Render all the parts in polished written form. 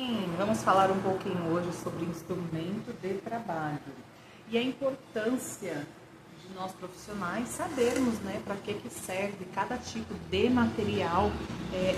bem? Vamos falar um pouquinho hoje sobre instrumento de trabalho e a importância de nós profissionais sabermos, né, para que serve cada tipo de material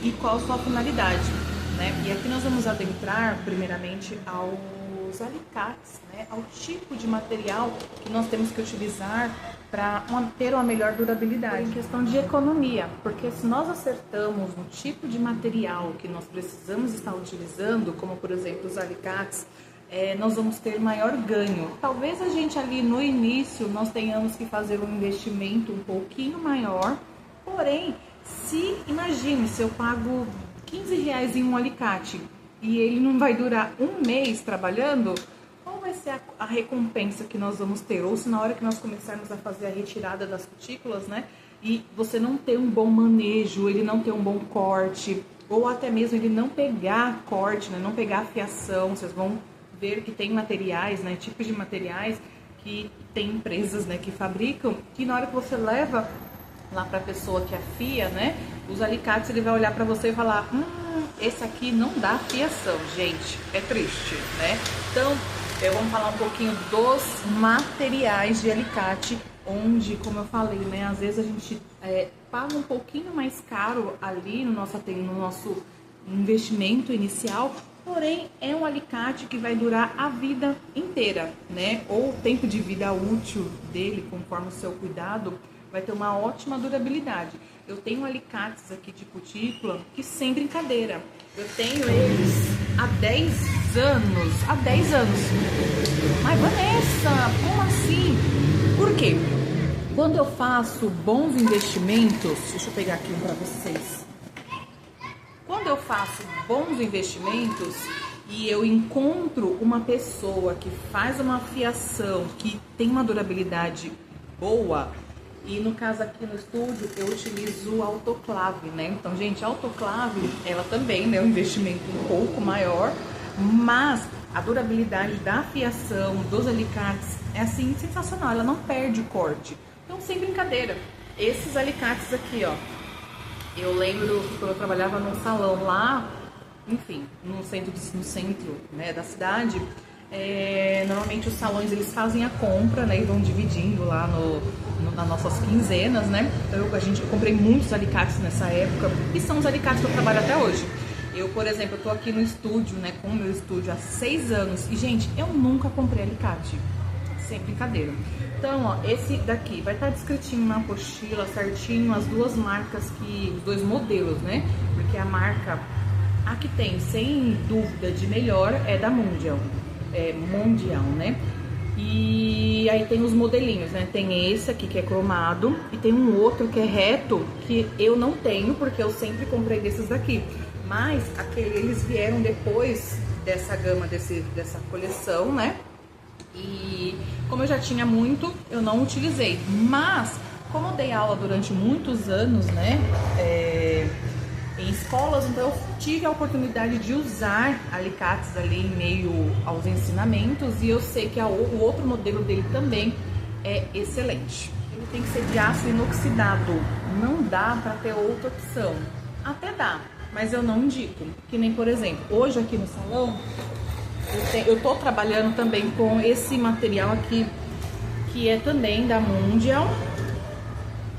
e qual a sua finalidade, né? E aqui nós vamos adentrar primeiramente aos alicates, né, ao tipo de material que nós temos que utilizar para ter uma melhor durabilidade. Em questão de economia, porque se nós acertamos no tipo de material que nós precisamos estar utilizando, como por exemplo os alicates, nós vamos ter maior ganho. Talvez a gente ali no início nós tenhamos que fazer um investimento um pouquinho maior, porém, imagine se eu pago R$ 15 em um alicate e ele não vai durar um mês trabalhando, qual vai ser a recompensa que nós vamos ter? Ou se na hora que nós começarmos a fazer a retirada das cutículas, né, e você não ter um bom manejo, ele não ter um bom corte, ou até mesmo ele não pegar corte, né, não pegar afiação, vocês vão ver que tem materiais, né, tipos de materiais que tem empresas, né, que fabricam, que na hora que você leva lá para a pessoa que afia, né, os alicates, ele vai olhar para você e falar, esse aqui não dá afiação, gente, é triste, né? Então, vamos falar um pouquinho dos materiais de alicate, onde, como eu falei, né, às vezes a gente paga um pouquinho mais caro ali no nosso investimento inicial, porém é um alicate que vai durar a vida inteira, né? Ou o tempo de vida útil dele, conforme o seu cuidado, vai ter uma ótima durabilidade. Eu tenho alicates aqui de cutícula que, sem brincadeira, eu tenho eles há 10 anos. Há 10 anos. Mas Vanessa, como assim? Por quê? Quando eu faço bons investimentos, deixa eu pegar aqui um para vocês. Quando eu faço bons investimentos e eu encontro uma pessoa que faz uma afiação, que tem uma durabilidade boa, e no caso aqui no estúdio eu utilizo autoclave, né? Então, gente, a autoclave, ela também, né, é um investimento um pouco maior, mas a durabilidade da afiação, dos alicates, é assim, sensacional, ela não perde corte. Então, sem brincadeira, esses alicates aqui, ó, eu lembro quando eu trabalhava num salão lá, enfim, no centro, né, da cidade, normalmente os salões eles fazem a compra, né, e vão dividindo lá nas nossas quinzenas, né? Então eu comprei muitos alicates nessa época e são os alicates que eu trabalho até hoje. Eu, por exemplo, eu tô aqui no estúdio, né, com o meu estúdio há 6 anos e, gente, eu nunca comprei alicate, sem brincadeira. Então, ó, esse daqui vai estar descritinho na apostila, certinho, as duas marcas os dois modelos, né? Porque a marca, a que tem, sem dúvida, de melhor é da Mundial, né? E aí tem os modelinhos, né? Tem esse aqui que é cromado e tem um outro que é reto, que eu não tenho, porque eu sempre comprei desses daqui. Mas eles vieram depois dessa gama, dessa coleção, né? E como eu já tinha muito, eu não utilizei. Mas, como eu dei aula durante muitos anos, né, em escolas, então eu tive a oportunidade de usar alicates ali em meio aos ensinamentos. E eu sei que o outro modelo dele também é excelente. Ele tem que ser de aço inoxidado. Não dá para ter outra opção. Até dá, mas eu não indico. Que nem, por exemplo, hoje aqui no salão, eu tô trabalhando também com esse material aqui, que é também da Mundial.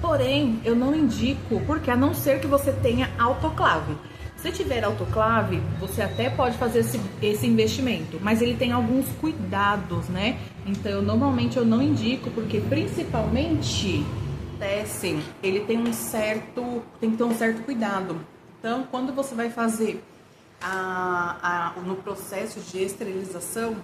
Porém, eu não indico, porque a não ser que você tenha autoclave. Se tiver autoclave, você até pode fazer esse investimento, mas ele tem alguns cuidados, né? Então, normalmente eu não indico, porque principalmente tecem, ele tem que ter um certo cuidado. Então, quando você vai fazer no processo de esterilização,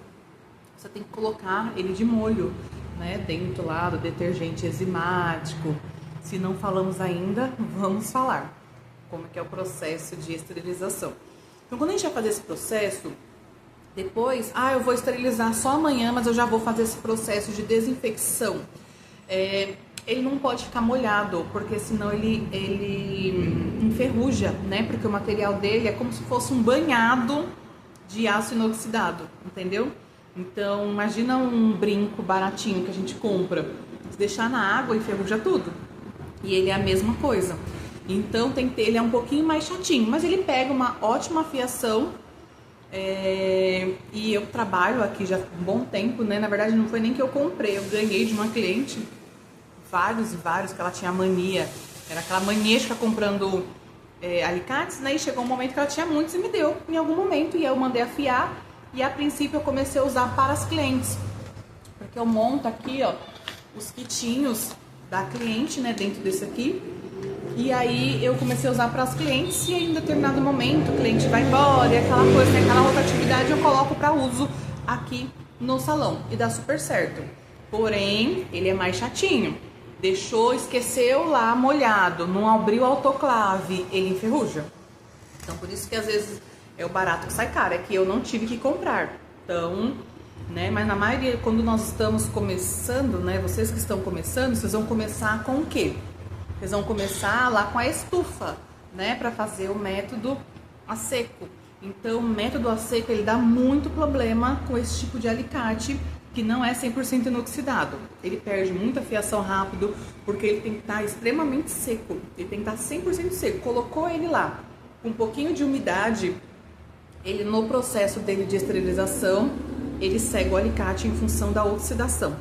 você tem que colocar ele de molho, né, dentro lá do detergente enzimático. Se não falamos ainda, vamos falar como que é o processo de esterilização. Então, quando a gente vai fazer esse processo, depois, eu vou esterilizar só amanhã, mas eu já vou fazer esse processo de desinfecção. Ele não pode ficar molhado, porque senão ele enferruja, né? Porque o material dele é como se fosse um banhado de aço inoxidado, entendeu? Então, imagina um brinco baratinho que a gente compra. Se deixar na água, enferruja tudo. E ele é a mesma coisa. Então, ele é um pouquinho mais chatinho, mas ele pega uma ótima afiação E eu trabalho aqui já há um bom tempo, né? Na verdade não foi nem que eu comprei, eu ganhei de uma cliente vários e vários, que ela tinha mania, era aquela mania de ficar comprando alicates, né? E chegou um momento que ela tinha muitos e me deu em algum momento, e eu mandei afiar, e a princípio eu comecei a usar para as clientes, porque eu monto aqui, ó, os kitinhos da cliente, né, dentro desse aqui. E aí eu comecei a usar para as clientes, e em determinado momento o cliente vai embora e aquela coisa, tem aquela rotatividade, eu coloco para uso aqui no salão e dá super certo. Porém, ele é mais chatinho. Deixou, esqueceu lá molhado, não abriu o autoclave, ele enferruja. Então por isso que às vezes é o barato que sai caro, é que eu não tive que comprar. Então, né, mas na maioria, quando nós estamos começando, né, vocês que estão começando, vocês vão começar com o quê? Vocês vão começar lá com a estufa, né, para fazer o método a seco. Então, o método a seco, ele dá muito problema com esse tipo de alicate, que não é 100% inoxidado. Ele perde muita fiação rápido, porque ele tem que estar extremamente seco. Ele tem que estar 100% seco. Colocou ele lá, com um pouquinho de umidade, ele no processo dele de esterilização, ele segue o alicate em função da oxidação,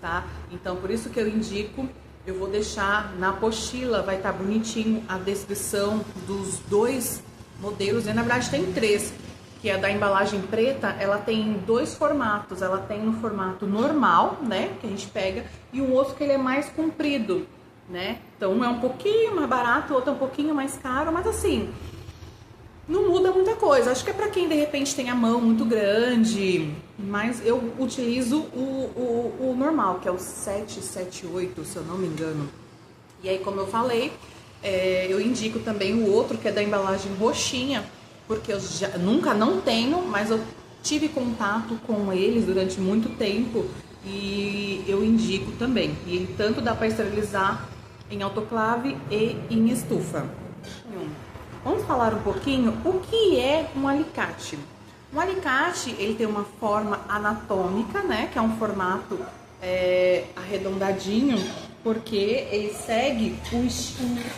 tá? Então, por isso que eu indico. Eu vou deixar na apostila, vai estar bonitinho a descrição dos dois modelos. E na verdade tem três, que é da embalagem preta, ela tem dois formatos. Ela tem no formato normal, né, que a gente pega, e um outro que ele é mais comprido, né. Então um é um pouquinho mais barato, o outro é um pouquinho mais caro, mas assim, não muda muita coisa. Acho que é pra quem de repente tem a mão muito grande, mas eu utilizo o normal, que é o 778, se eu não me engano. E aí, como eu falei, eu indico também o outro, que é da embalagem roxinha, porque eu nunca não tenho, mas eu tive contato com eles durante muito tempo e eu indico também. E ele tanto dá para esterilizar em autoclave e em estufa. Vamos falar um pouquinho o que é um alicate. Um alicate, ele tem uma forma anatômica, né, que é um formato arredondadinho, porque ele segue o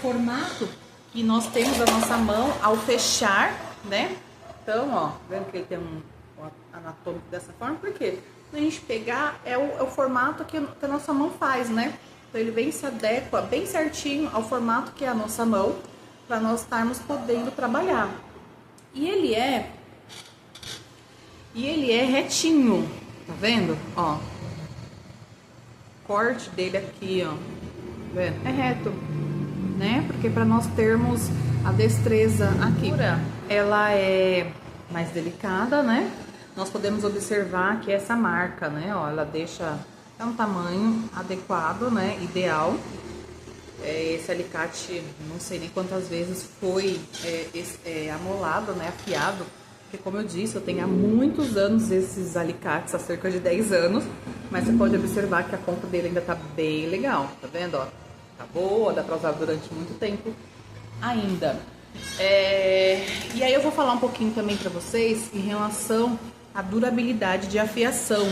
formato que nós temos na nossa mão ao fechar, né? Então, ó, vendo que ele tem um anatômico dessa forma, porque se a gente pegar, é o formato que a nossa mão faz, né? Então ele vem se adequa bem certinho ao formato que é a nossa mão, para nós estarmos podendo trabalhar. E ele é retinho, tá vendo? Ó, o corte dele aqui, ó, tá vendo? É reto, né? Porque para nós termos a destreza aqui, ela é mais delicada, né? Nós podemos observar que essa marca, né? Ó, ela deixa um tamanho adequado, né? Ideal. Esse alicate, não sei nem quantas vezes foi amolado, né, afiado, porque como eu disse, eu tenho há muitos anos esses alicates, há cerca de 10 anos, mas você pode observar que a ponta dele ainda tá bem legal, tá vendo, ó? Tá boa, dá pra usar durante muito tempo ainda. E aí eu vou falar um pouquinho também pra vocês em relação à durabilidade de afiação.